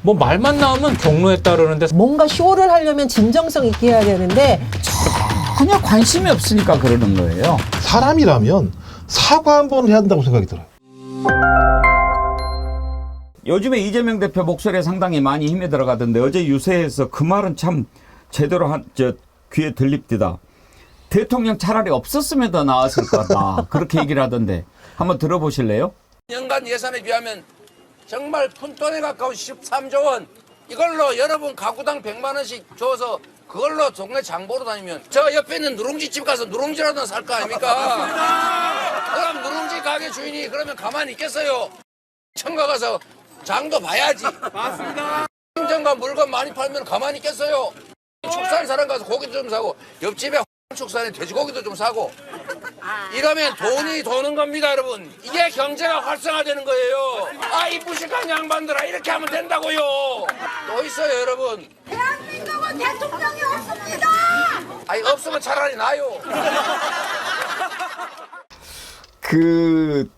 뭐 말만 나오면 경로했다 그러는데 뭔가 쇼를 하려면 진정성 있게 해야 되는데 그냥 관심이 없으니까 그러는 거예요. 사람이라면 사과 한 번 해야 한다고 생각이 들어요. 요즘에 이재명 대표 목소리에 상당히 많이 힘이 들어가던데 어제 유세에서 그 말은 참 제대로 귀에 들립디다. 대통령 차라리 없었으면 더 나았을 거다. 그렇게 얘기를 하던데 한번 들어보실래요? 연간 예산에 비하면 정말 푼돈에 가까운 13조 원 이걸로 여러분 가구당 100만 원씩 줘서 그걸로 동네 장 보러 다니면 저 옆에 있는 누룽지집 가서 누룽지라도 살 거 아닙니까? 그럼 누룽지 가게 주인이 그러면 가만히 있겠어요? 청가 가서 장도 봐야지. 맞습니다. 행정과 물건 많이 팔면 가만히 있겠어요? 축산 사람 가서 고기도 좀 사고 옆집에 축산에 돼지고기도 좀 사고 이러면 돈이 도는 겁니다, 여러분. 이게 경제가 활성화되는 거예요. 아, 이 무식한 양반들아, 이렇게 하면 된다고요. 또 있어요, 여러분. 대한민국은 대통령이 없습니다. 아니, 없으면 차라리 나요. 그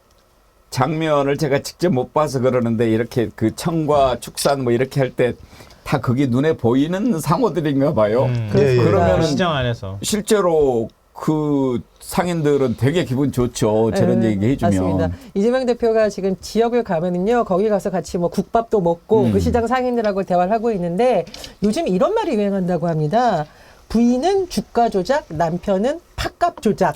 장면을 제가 직접 못 봐서 그러는데 이렇게 그 청과 축산 뭐 이렇게 할 때 다 그게 눈에 보이는 상호들인가 봐요. 그러면은 시장 안에서 실제로 그 상인들은 되게 기분 좋죠. 저런 얘기 해주면. 맞습니다. 이재명 대표가 지금 지역을 가면은요, 거기 가서 같이 뭐 국밥도 먹고 그 시장 상인들하고 대화를 하고 있는데 요즘 이런 말이 유행한다고 합니다. 부인은 주가 조작, 남편은 팥값 조작.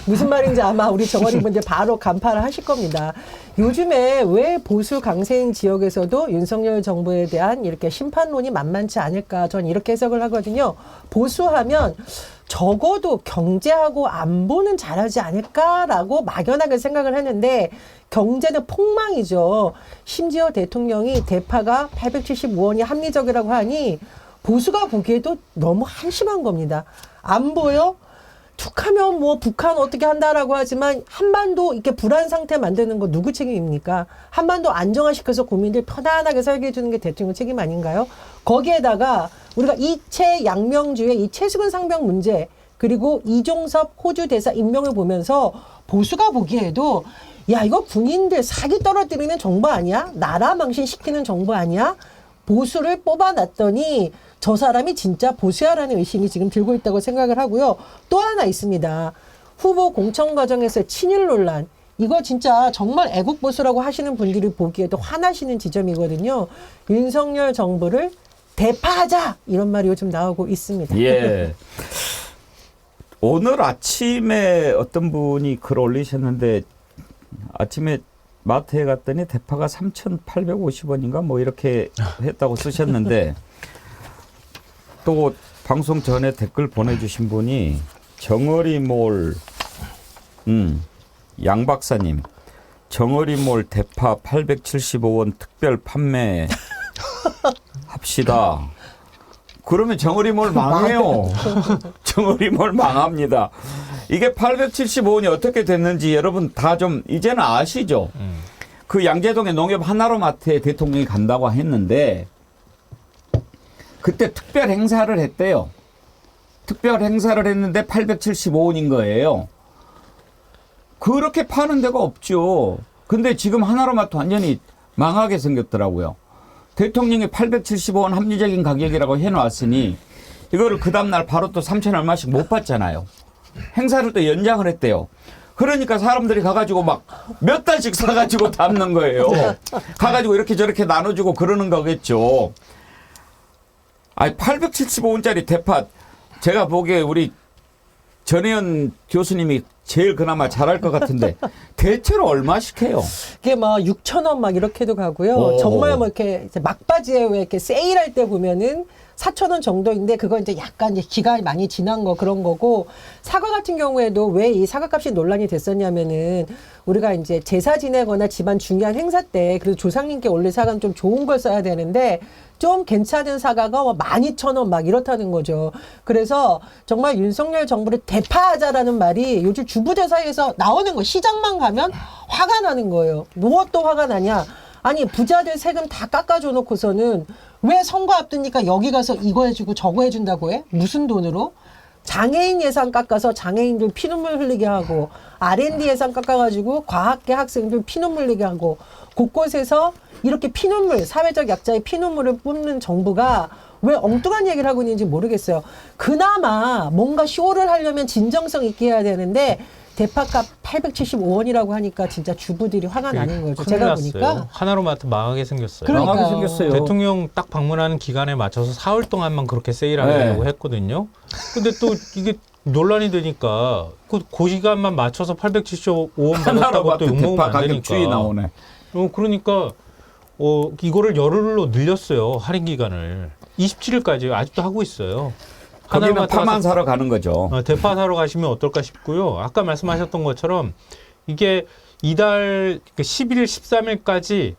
무슨 말인지 아마 우리 정어리분들 바로 간파를 하실 겁니다. 요즘에 왜 보수 강세인 지역에서도 윤석열 정부에 대한 이렇게 심판론이 만만치 않을까, 전 이렇게 해석을 하거든요. 보수하면 적어도 경제하고 안보는 잘하지 않을까라고 막연하게 생각을 했는데 경제는 폭망이죠. 심지어 대통령이 대파가 875원이 합리적이라고 하니 보수가 보기에도 너무 한심한 겁니다. 안보요? 툭하면 뭐 북한 어떻게 한다라고 하지만 한반도 이렇게 불안 상태 만드는 거 누구 책임입니까? 한반도 안정화시켜서 국민들 편안하게 살게 해주는 게 대통령 책임 아닌가요? 거기에다가 우리가 이채 양명주의 이 최수근 상병 문제 그리고 이종섭 호주 대사 임명을 보면서 보수가 보기에도 야, 이거 군인들 사기 떨어뜨리는 정부 아니야? 나라 망신시키는 정부 아니야? 보수를 뽑아놨더니 저 사람이 진짜 보수야라는 의심이 지금 들고 있다고 생각을 하고요. 또 하나 있습니다. 후보 공천 과정에서 친일 논란. 이거 진짜 정말 애국보수라고 하시는 분들이 보기에도 화나시는 지점이거든요. 윤석열 정부를 대파하자! 이런 말이 요즘 나오고 있습니다. 예. 오늘 아침에 어떤 분이 글 올리셨는데 아침에 마트에 갔더니 대파가 3,850원인가 뭐 이렇게 했다고 쓰셨는데 또 방송 전에 댓글 보내주신 분이 정어리몰 양 박사님 정어리몰 대파 875원 특별 판매 합시다. 그러면 정어리몰 망해요. 정어리몰 망합니다. 이게 875원이 어떻게 됐는지 여러분 다 좀 이제는 아시죠? 그 양재동의 농협 하나로마트에 대통령이 간다고 했는데 그때 특별 행사를 했대요. 특별 행사를 했는데 875원인 거예요. 그렇게 파는 데가 없죠. 근데 지금 하나로마트 완전히 망하게 생겼더라고요. 대통령이 875원 합리적인 가격이라고 해놨으니 이거를 그 다음날 바로 또 3천 얼마씩 못 받잖아요. 행사를 또 연장을 했대요. 그러니까 사람들이 가가지고 막 몇 달씩 사가지고 담는 거예요. 가가지고 이렇게 저렇게 나눠주고 그러는 거겠죠. 아니 875원짜리 대파 제가 보기에 우리 전혜연 교수님이 제일 그나마 잘할 것 같은데 대체로 얼마씩 해요? 이게 막 6,000원 막 이렇게도 가고요. 오. 정말 뭐 이렇게 막바지에 왜 이렇게 세일할 때 보면은 4,000원 정도인데 그거 이제 약간 이제 기가 많이 지난 거 그런 거고 사과 같은 경우에도 왜 이 사과값이 논란이 됐었냐면은 우리가 이제 제사 지내거나 집안 중요한 행사 때 그래도 조상님께 올릴 사과는 좀 좋은 걸 써야 되는데 좀 괜찮은 사과가 뭐 12,000원 막 이렇다는 거죠. 그래서 정말 윤석열 정부를 대파하자라는 말이 요즘 주부들 사이에서 나오는 거 시장만 가면 화가 나는 거예요. 무엇도 화가 나냐? 아니 부자들 세금 다 깎아줘 놓고서는 왜 선거 앞두니까 여기 가서 이거 해주고 저거 해준다고 해? 무슨 돈으로? 장애인 예산 깎아서 장애인들 피눈물 흘리게 하고 R&D 예산 깎아가지고 과학계 학생들 피눈물 흘리게 하고 곳곳에서 이렇게 피눈물, 사회적 약자의 피눈물을 뿜는 정부가 왜 엉뚱한 얘기를 하고 있는지 모르겠어요. 그나마 뭔가 쇼를 하려면 진정성 있게 해야 되는데 대파값 875원이라고 하니까 진짜 주부들이 화가 나는 거죠. 큰일 제가 났어요. 보니까. 하나로마트 망하게 생겼어요. 그러니까요. 망하게 생겼어요. 대통령 딱 방문하는 기간에 맞춰서 사흘 동안만 그렇게 세일하려고 네. 했거든요. 근데 또 이게 논란이 되니까 그 시간만 맞춰서 875원 받았다고 또 하나로마트 욕먹으면 대파 안 가격 되니까. 추이 나오네. 그러니까 이거를 열흘로 늘렸어요. 할인 기간을. 27일까지 아직도 하고 있어요. 거기는 하나로마트 파만 가서 사러 가는 거죠. 대파 사러 가시면 어떨까 싶고요. 아까 말씀하셨던 것처럼 이게 이달 11일, 13일까지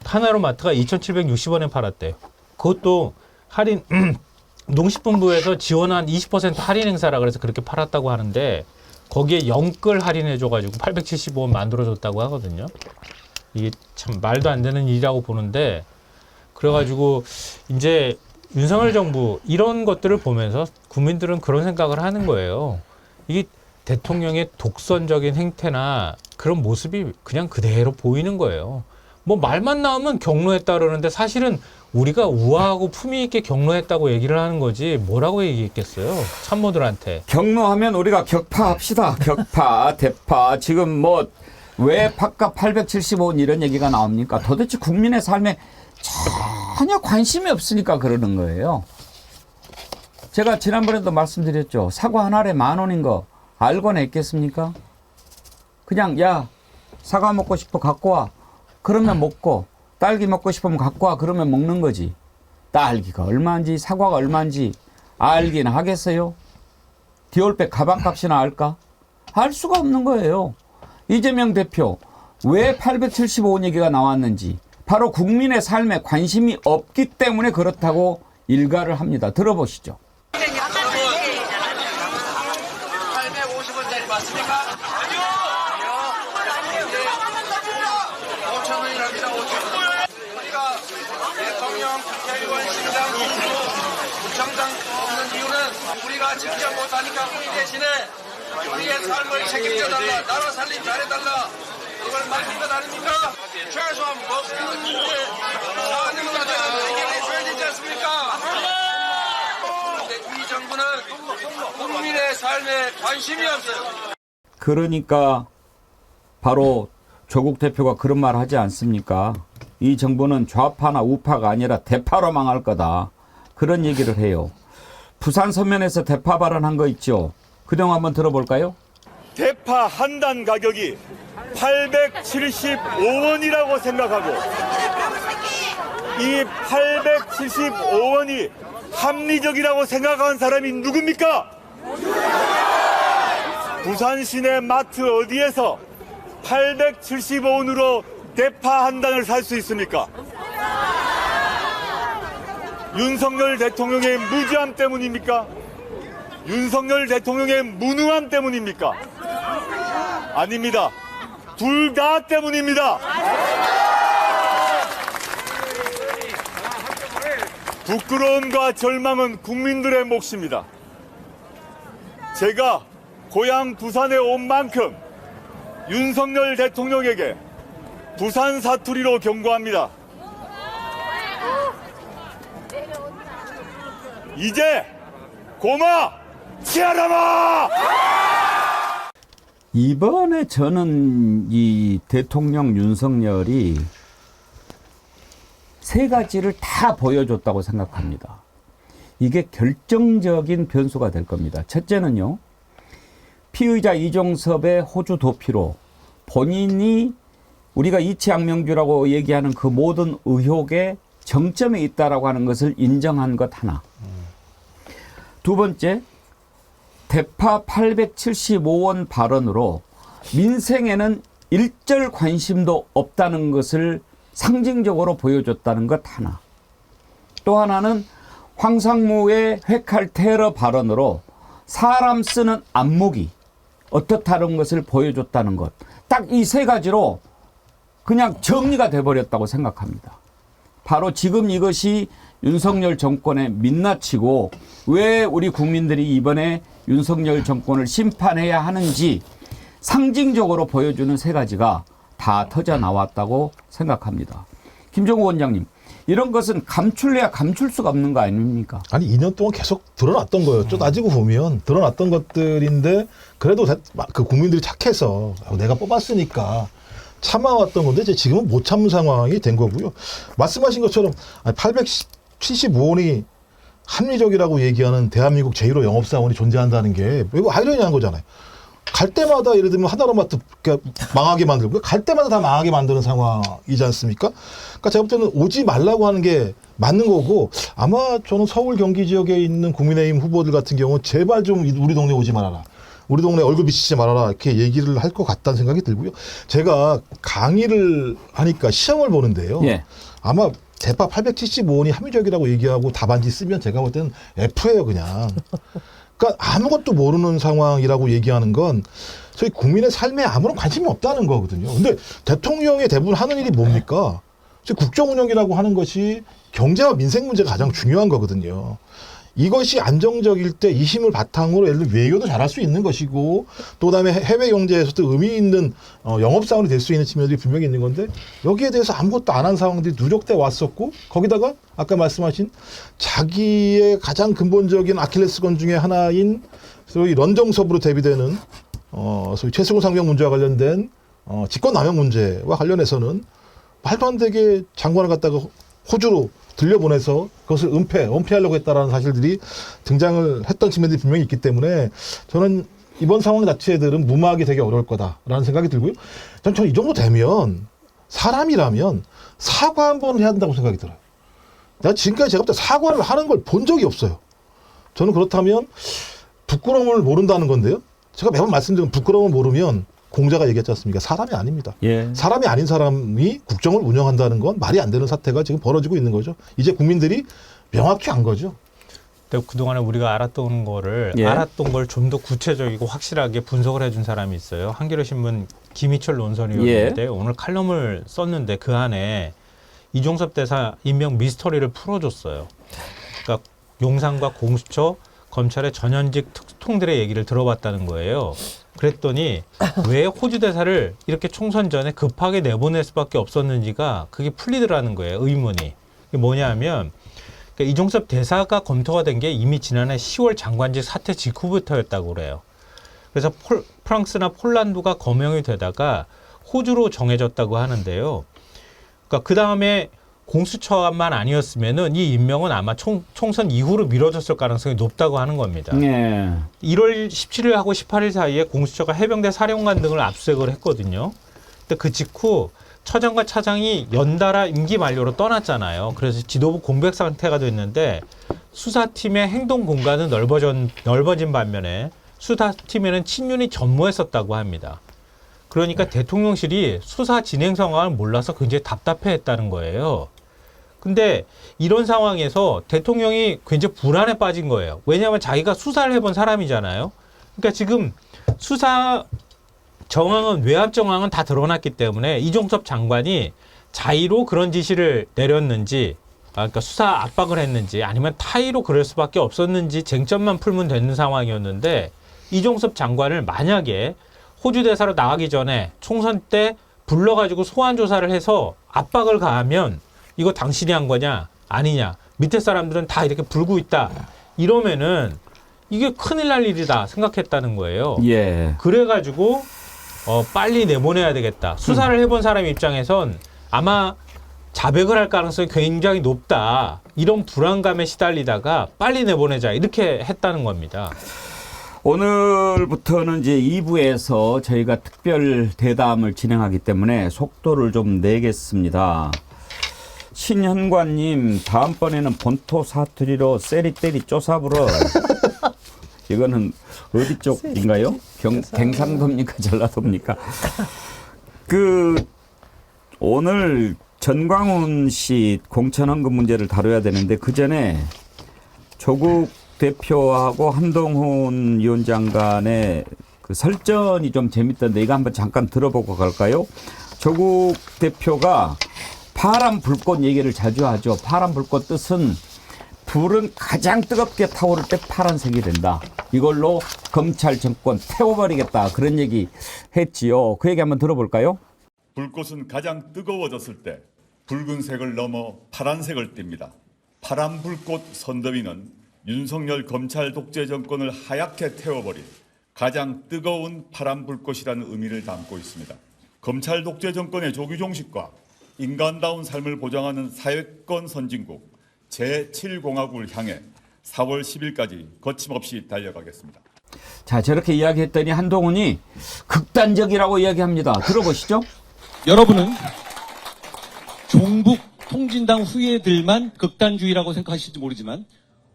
하나로마트가 2,760원에 팔았대요. 그것도 할인 농식품부에서 지원한 20% 할인 행사라 그래서 그렇게 팔았다고 하는데 거기에 영끌 할인해줘가지고 875원 만들어줬다고 하거든요. 이게 참 말도 안 되는 일이라고 보는데 그래가지고 이제 윤석열 정부 이런 것들을 보면서 국민들은 그런 생각을 하는 거예요. 이게 대통령의 독선적인 행태나 그런 모습이 그냥 그대로 보이는 거예요. 뭐 말만 나오면 경로했다 그러는데 사실은 우리가 우아하고 품위 있게 경로했다고 얘기를 하는 거지 뭐라고 얘기했겠어요. 참모들한테. 경로하면 우리가 격파합시다. 격파, 대파. 지금 뭐 왜 팥값 875원 이런 얘기가 나옵니까? 도대체 국민의 삶에 전혀 관심이 없으니까 그러는 거예요. 제가 지난번에도 말씀드렸죠. 사과 한 알에 10,000원인 거 알고는 했겠습니까? 그냥 야 사과 먹고 싶어 갖고 와. 그러면 먹고 딸기 먹고 싶으면 갖고 와. 그러면 먹는 거지. 딸기가 얼마인지 사과가 얼마인지 알기는 하겠어요? 디올백 가방값이나 알까? 알 수가 없는 거예요. 이재명 대표 왜 875원 얘기가 나왔는지 바로 국민의 삶에 관심이 없기 때문에 그렇다고 일가를 합니다. 들어보시죠. 850원짜리 맞습니까? 아니요. 5,000원이랍니다. 5,000원. 우리가 대통령, 국회의원, 시장, 구청장 없는 이유는 우리가 직접 못하니까 우리 대신에 우리의 삶을 책임져달라. 나라 살림 잘해달라. 이걸 말린 것 아닙니까? 최소한 먹는데 사는 문제 해결해줘야 되지 않습니까? 근데 이 정부는 국민의 삶에 관심이 없어요. 그러니까 바로 조국 대표가 그런 말 하지 않습니까? 이 정부는 좌파나 우파가 아니라 대파로 망할 거다. 그런 얘기를 해요. 부산 서면에서 대파 발언한 거 있죠? 그 내용 한번 들어볼까요? 대파 한 단 가격이 875원이라고 생각하고 이 875원이 합리적이라고 생각한 사람이 누굽니까? 부산 시내 마트 어디에서 875원으로 대파 한 단을 살 수 있습니까? 윤석열 대통령의 무지함 때문입니까? 윤석열 대통령의 무능함 때문입니까? 아닙니다. 둘 다 때문입니다. 부끄러움과 절망은 국민들의 몫입니다. 제가 고향 부산에 온 만큼 윤석열 대통령에게 부산 사투리로 경고합니다. 이제 고마 치아라마! 이번에 저는 이 대통령 윤석열이 세 가지를 다 보여줬다고 생각합니다. 이게 결정적인 변수가 될 겁니다. 첫째는요, 피의자 이종섭의 호주 도피로 본인이 우리가 이치양명주라고 얘기하는 그 모든 의혹의 정점에 있다라고 하는 것을 인정한 것 하나. 두 번째, 대파 875원 발언으로 민생에는 일절 관심도 없다는 것을 상징적으로 보여줬다는 것 하나. 또 하나는 황상무의 회칼 테러 발언으로 사람 쓰는 안목이 어떻다는 것을 보여줬다는 것. 딱 이 세 가지로 그냥 정리가 돼버렸다고 생각합니다. 바로 지금 이것이 윤석열 정권의 민낯이고 왜 우리 국민들이 이번에 윤석열 정권을 심판해야 하는지 상징적으로 보여주는 세 가지가 다 터져 나왔다고 생각합니다. 김종우 원장님, 이런 것은 감출래야 감출 수가 없는 거 아닙니까? 아니 2년 동안 계속 드러났던 거예요. 좀 따지고 보면 드러났던 것들인데 그래도 그 국민들이 착해서 내가 뽑았으니까 참아왔던 건데 이제 지금은 못 참는 상황이 된 거고요. 말씀하신 것처럼 875원이 합리적이라고 얘기하는 대한민국 제1호 영업사원이 존재한다는 게 이거 아이러니한 거잖아요. 갈 때마다 예를 들면 하나로마트 망하게 만들고 갈 때마다 다 망하게 만드는 상황이지 않습니까? 그러니까 제가 볼 때는 오지 말라고 하는 게 맞는 거고 아마 저는 서울 경기 지역에 있는 국민의힘 후보들 같은 경우 제발 좀 우리 동네 오지 말아라. 우리 동네 얼굴 비치지 말아라 이렇게 얘기를 할 것 같다는 생각이 들고요. 제가 강의를 하니까 시험을 보는데요. 예. 아마 대파 875원이 합리적이라고 얘기하고 답안지 쓰면 제가 볼 때는 F예요 그냥. 그러니까 아무것도 모르는 상황이라고 얘기하는 건 저희 국민의 삶에 아무런 관심이 없다는 거거든요. 근데 대통령이 대부분 하는 일이 뭡니까? 국정 운영이라고 하는 것이 경제와 민생 문제가 가장 중요한 거거든요. 이것이 안정적일 때 이 힘을 바탕으로 예를 들어 외교도 잘할 수 있는 것이고 또 그다음에 해외 경제에서도 의미 있는 영업사원이 될 수 있는 측면들이 분명히 있는 건데 여기에 대해서 아무것도 안 한 상황들이 누적돼 왔었고 거기다가 아까 말씀하신 자기의 가장 근본적인 아킬레스건 중에 하나인 소위 런정섭으로 대비되는 소위 최수근 상병 문제와 관련된 직권남용 문제와 관련해서는 말도 안 되게 장관을 갖다가 호주로 들려보내서 그것을 은폐하려고 했다라는 사실들이 등장을 했던 측면들이 분명히 있기 때문에 저는 이번 상황 자체들은 무마하기 되게 어려울 거다라는 생각이 들고요. 저는 이 정도 되면 사람이라면 사과 한 번 해야 한다고 생각이 들어요. 내가 지금까지 제가 볼 때 사과를 하는 걸 본 적이 없어요. 저는 그렇다면 부끄러움을 모른다는 건데요. 제가 매번 말씀드리는 부끄러움을 모르면 공자가 얘기했지 않습니까? 사람이 아닙니다. 예. 사람이 아닌 사람이 국정을 운영한다는 건 말이 안 되는 사태가 지금 벌어지고 있는 거죠. 이제 국민들이 명확히 안 거죠. 근데 그동안에 우리가 알았던 거를 예. 알았던 걸 좀 더 구체적이고 확실하게 분석을 해준 사람이 있어요. 한겨레 신문 김희철 논설위원인데 예. 오늘 칼럼을 썼는데 그 안에 이종섭 대사 임명 미스터리를 풀어줬어요. 그러니까 용산과 공수처, 검찰의 전현직 특통들의 얘기를 들어봤다는 거예요. 그랬더니 왜 호주 대사를 이렇게 총선 전에 급하게 내보낼 수밖에 없었는지가 그게 풀리더라는 거예요. 의문이. 이게 뭐냐면 그러니까 이종섭 대사가 검토가 된 게 이미 지난해 10월 장관직 사퇴 직후부터였다고 그래요. 그래서 프랑스나 폴란드가 거명이 되다가 호주로 정해졌다고 하는데요. 그러니까 그 다음에 공수처만 아니었으면은 이 임명은 아마 총선 이후로 미뤄졌을 가능성이 높다고 하는 겁니다. 예. 1월 17일하고 18일 사이에 공수처가 해병대 사령관 등을 압수색을 했거든요. 근데 그 직후 처장과 차장이 연달아 임기 만료로 떠났잖아요. 그래서 지도부 공백 상태가 됐는데 수사팀의 행동 공간은 넓어진 반면에 수사팀에는 친윤이 전무했었다고 합니다. 그러니까 대통령실이 수사 진행 상황을 몰라서 굉장히 답답해했다는 거예요. 근데 이런 상황에서 대통령이 굉장히 불안에 빠진 거예요. 왜냐하면 자기가 수사를 해본 사람이잖아요. 그러니까 지금 수사 정황은 외압 정황은 다 드러났기 때문에 이종섭 장관이 자의로 그런 지시를 내렸는지, 그러니까 수사 압박을 했는지 아니면 타의로 그럴 수밖에 없었는지 쟁점만 풀면 되는 상황이었는데 이종섭 장관을 만약에 호주 대사로 나가기 전에 총선 때 불러가지고 소환 조사를 해서 압박을 가하면 이거 당신이 한 거냐 아니냐 밑에 사람들은 다 이렇게 불고 있다 이러면은 이게 큰일 날 일이다 생각했다는 거예요. 예. 그래가지고 빨리 내보내야 되겠다. 수사를 해본 사람 입장에선 아마 자백을 할 가능성이 굉장히 높다. 이런 불안감에 시달리다가 빨리 내보내자 이렇게 했다는 겁니다. 오늘부터는 이제 2부에서 저희가 특별 대담을 진행하기 때문에 속도를 좀 내겠습니다. 신현관님, 다음번에는 본토 사투리로 세리때리 쪼사불어. 이거는 어디 쪽인가요? 경상도입니까? 전라도입니까? 오늘 전광훈 씨 공천헌금 문제를 다뤄야 되는데 그 전에 조국 대표하고 한동훈 위원장 간의 그 설전이 좀 재밌던데 이거 한번 잠깐 들어보고 갈까요? 조국 대표가 파란 불꽃 얘기를 자주 하죠. 파란 불꽃 뜻은 불은 가장 뜨겁게 타오를 때 파란색이 된다. 이걸로 검찰 정권 태워버리겠다. 그런 얘기 했지요. 그 얘기 한번 들어볼까요? 불꽃은 가장 뜨거워졌을 때 붉은색을 넘어 파란색을 띱니다. 파란 불꽃 선더위는 윤석열 검찰 독재 정권을 하얗게 태워버린 가장 뜨거운 파란 불꽃이라는 의미를 담고 있습니다. 검찰 독재 정권의 조규종식과 인간다운 삶을 보장하는 사회권 선진국 제7공화국을 향해 4월 10일까지 거침없이 달려가겠습니다. 자, 저렇게 이야기했더니 한동훈이 극단적이라고 이야기합니다. 들어보시죠. 여러분은 종북 통진당 후예들만 극단주의라고 생각하실지 모르지만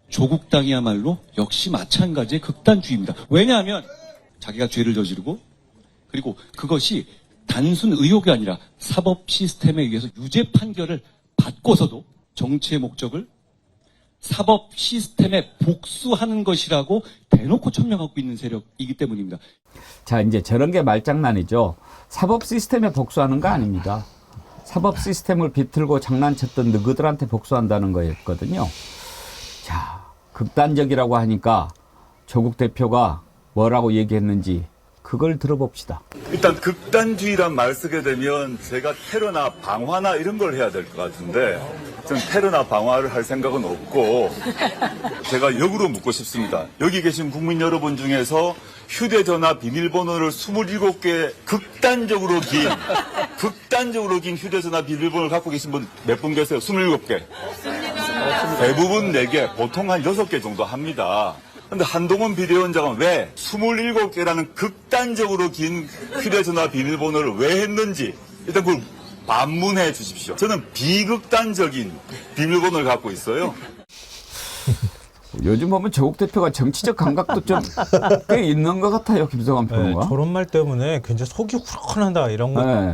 조국 당이야말로 역시 마찬가지의 극단주의입니다. 왜냐하면 자기가 죄를 저지르고 그리고 그것이 단순 의혹이 아니라 사법 시스템에 의해서 유죄 판결을 받고서도 정치의 목적을 사법 시스템에 복수하는 것이라고 대놓고 천명하고 있는 세력이기 때문입니다. 자, 이제 저런 게 말장난이죠. 사법 시스템에 복수하는 거 아닙니다. 사법 시스템을 비틀고 장난쳤던 너희들한테 복수한다는 거였거든요. 자, 극단적이라고 하니까 조국 대표가 뭐라고 얘기했는지 그걸 들어봅시다. 일단 극단주의란 말 쓰게 되면 제가 테러나 방화나 이런 걸 해야 될 것 같은데 전 테러나 방화를 할 생각은 없고 제가 역으로 묻고 싶습니다. 여기 계신 국민 여러분 중에서 휴대전화 비밀번호를 27개 극단적으로 긴 휴대전화 비밀번호를 갖고 계신 분 몇 분 계세요? 27개. 대부분 4개, 보통 한 6개 정도 합니다. 근데 한동훈 비대위원장은 왜 27개라는 극단적으로 긴 휴대전화 비밀번호를 왜 했는지 일단 그걸 반문해 주십시오. 저는 비극단적인 비밀번호를 갖고 있어요. 요즘 보면 조국 대표가 정치적 감각도 좀 꽤 있는 것 같아요, 김성환 평론가. 저런 말 때문에 굉장히 속이 후련하다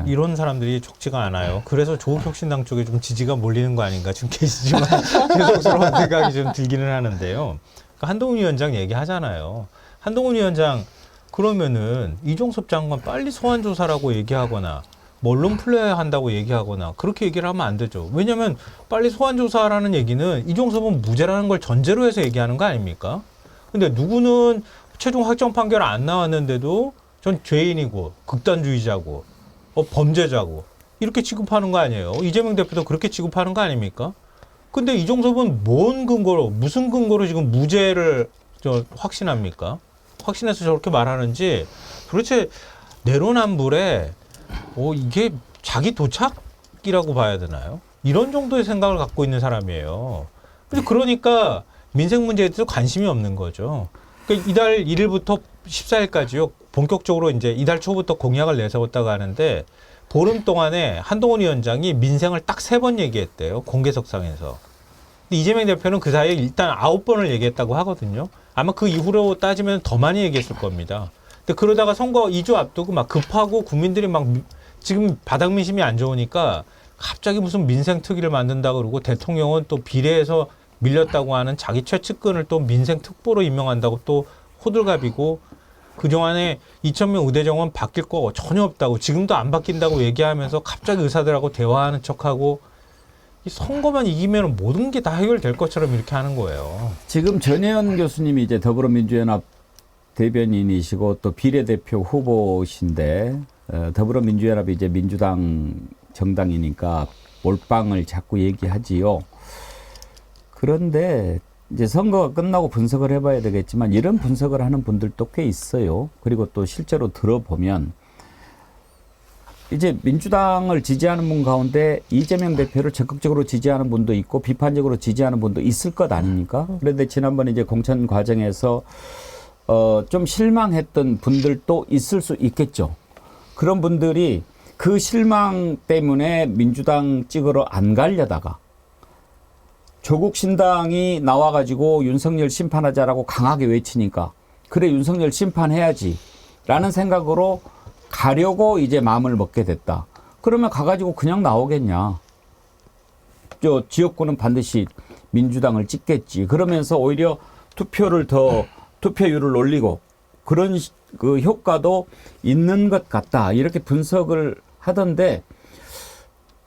이런 사람들이 적지가 않아요. 그래서 조국혁신당 쪽에 좀 지지가 몰리는 거 아닌가 지금 계시지만 죄송스러운 생각이 좀 들기는 하는데요. 그러니까 한동훈 위원장 얘기하잖아요. 한동훈 위원장 그러면은 이종섭 장관 빨리 소환 조사라고 얘기하거나 언론 플레이한다고 얘기하거나 그렇게 얘기를 하면 안 되죠. 왜냐하면 빨리 소환 조사라는 얘기는 이종섭은 무죄라는 걸 전제로 해서 얘기하는 거 아닙니까? 근데 누구는 최종 확정 판결 안 나왔는데도 전 죄인이고 극단주의자고 범죄자고 이렇게 취급하는 거 아니에요. 이재명 대표도 그렇게 취급하는 거 아닙니까? 근데 이종섭은 무슨 근거로 지금 무죄를 확신합니까? 확신해서 저렇게 말하는지 도대체 내로남불에 이게 자기 도착이라고 봐야 되나요? 이런 정도의 생각을 갖고 있는 사람이에요. 그러니까 민생 문제에 대해서 관심이 없는 거죠. 그러니까 이달 1일부터 14일까지요. 본격적으로 이제 이달 초부터 공약을 내세웠다고 하는데 보름 동안에 한동훈 위원장이 민생을 딱 3번 얘기했대요. 공개석상에서. 근데 이재명 대표는 그 사이에 일단 9번을 얘기했다고 하거든요. 아마 그 이후로 따지면 더 많이 얘기했을 겁니다. 근데 그러다가 선거 2주 앞두고 막 급하고 국민들이 막 지금 바닥 민심이 안 좋으니까 갑자기 무슨 민생 특위를 만든다 그러고 대통령은 또 비례해서 밀렸다고 하는 자기 최측근을 또 민생 특보로 임명한다고 또 호들갑이고 그동안에 2,000명 의대 정원 바뀔 거 전혀 없다고 지금도 안 바뀐다고 얘기하면서 갑자기 의사들하고 대화하는 척하고 이 선거만 이기면 모든 게 다 해결될 것처럼 이렇게 하는 거예요. 지금 전혜연 교수님이 이제 더불어민주연합 대변인이시고 또 비례대표 후보신데 더불어민주연합이 이제 민주당 정당이니까 몰빵을 자꾸 얘기하지요. 그런데 이제 선거가 끝나고 분석을 해봐야 되겠지만 이런 분석을 하는 분들도 꽤 있어요. 그리고 또 실제로 들어보면 이제 민주당을 지지하는 분 가운데 이재명 대표를 적극적으로 지지하는 분도 있고 비판적으로 지지하는 분도 있을 것 아닙니까? 그런데 지난번에 이제 공천 과정에서 좀 실망했던 분들도 있을 수 있겠죠. 그런 분들이 그 실망 때문에 민주당 찍으러 안 가려다가 조국 신당이 나와가지고 윤석열 심판하자라고 강하게 외치니까 그래 윤석열 심판해야지 라는 생각으로 가려고 이제 마음을 먹게 됐다. 그러면 가가지고 그냥 나오겠냐. 지역구는 반드시 민주당을 찍겠지. 그러면서 오히려 투표율을 올리고 그런 그 효과도 있는 것 같다. 이렇게 분석을 하던데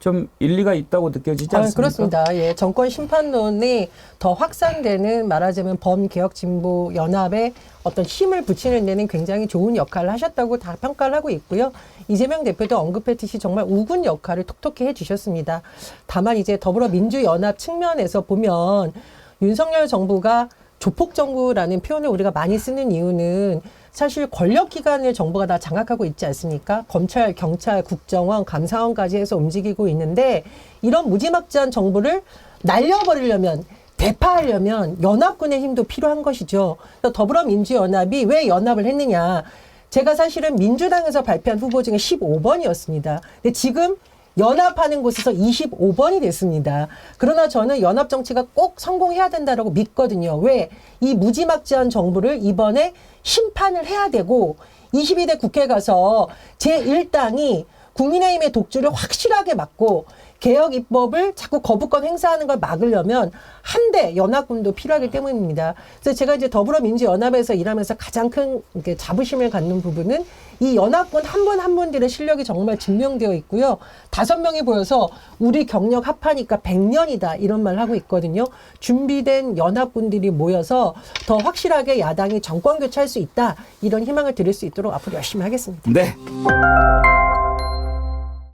좀 일리가 있다고 느껴지지 않습니까? 그렇습니다. 예, 정권 심판론이 더 확산되는 말하자면 범개혁진보연합의 어떤 힘을 붙이는 데는 굉장히 좋은 역할을 하셨다고 다 평가를 하고 있고요. 이재명 대표도 언급했듯이 정말 우군 역할을 톡톡히 해주셨습니다. 다만 이제 더불어민주연합 측면에서 보면 윤석열 정부가 조폭정부라는 표현을 우리가 많이 쓰는 이유는 사실 권력기관을 정부가 다 장악하고 있지 않습니까? 검찰, 경찰, 국정원, 감사원까지 해서 움직이고 있는데 이런 무지막지한 정부를 날려버리려면 대파하려면 연합군의 힘도 필요한 것이죠. 그래서 더불어민주연합이 왜 연합을 했느냐. 제가 사실은 민주당에서 발표한 후보 중에 15번이었습니다. 근데 지금 연합하는 곳에서 25번이 됐습니다. 그러나 저는 연합 정치가 꼭 성공해야 된다고 믿거든요. 왜? 이 무지막지한 정부를 이번에 심판을 해야 되고 22대 국회 가서 제1당이 국민의힘의 독주를 확실하게 막고 개혁 입법을 자꾸 거부권 행사하는 걸 막으려면 한대 연합군도 필요하기 때문입니다. 그래서 제가 이제 더불어민주연합에서 일하면서 가장 큰 자부심을 갖는 부분은 이 연합군 한 분 한 분들의 실력이 정말 증명되어 있고요. 5명이 보여서 우리 경력 합하니까 100년이다 이런 말을 하고 있거든요. 준비된 연합군들이 모여서 더 확실하게 야당이 정권 교체할 수 있다 이런 희망을 드릴 수 있도록 앞으로 열심히 하겠습니다. 네.